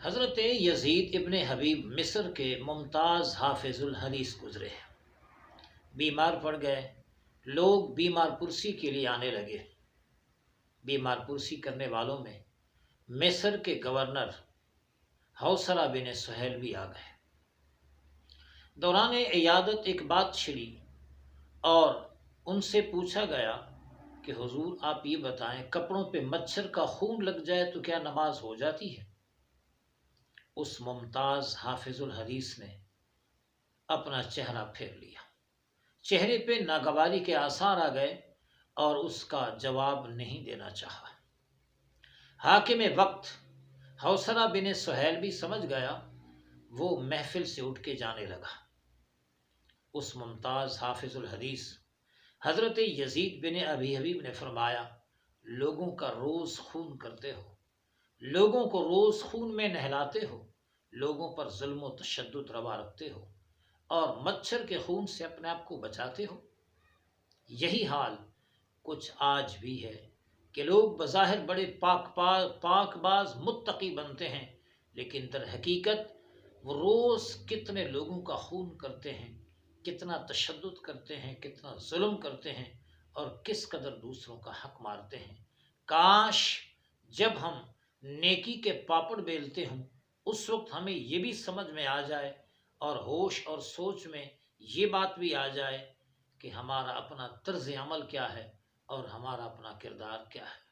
حضرت یزید ابن حبیب مصر کے ممتاز حافظ الحدیث گزرے، بیمار پڑ گئے، لوگ بیمار پرسی کے لیے آنے لگے۔ بیمار پرسی کرنے والوں میں مصر کے گورنر حوصلہ بن سہیل بھی آ گئے۔ دوران عیادت ایک بات چھڑی اور ان سے پوچھا گیا کہ حضور آپ یہ بتائیں، کپڑوں پہ مچھر کا خون لگ جائے تو کیا نماز ہو جاتی ہے؟ اس ممتاز حافظ الحدیث نے اپنا چہرہ پھیر لیا، چہرے پہ ناگواری کے آثار آ گئے اور اس کا جواب نہیں دینا چاہا۔ حاکم وقت حوصلہ بن سہیل بھی سمجھ گیا، وہ محفل سے اٹھ کے جانے لگا۔ اس ممتاز حافظ الحدیث حضرت یزید بن ابی حبیب نے فرمایا، لوگوں کا روز خون کرتے ہو، لوگوں کو روز خون میں نہلاتے ہو، لوگوں پر ظلم و تشدد روا رکھتے ہو اور مچھر کے خون سے اپنے آپ کو بچاتے ہو۔ یہی حال کچھ آج بھی ہے کہ لوگ بظاہر بڑے پاک باز متقی بنتے ہیں، لیکن در حقیقت وہ روز کتنے لوگوں کا خون کرتے ہیں، کتنا تشدد کرتے ہیں، کتنا ظلم کرتے ہیں اور کس قدر دوسروں کا حق مارتے ہیں۔ کاش جب ہم نیکی کے پاپڑ بیلتے ہوں اس وقت ہمیں یہ بھی سمجھ میں آ جائے اور ہوش اور سوچ میں یہ بات بھی آ جائے کہ ہمارا اپنا طرز عمل کیا ہے اور ہمارا اپنا کردار کیا ہے۔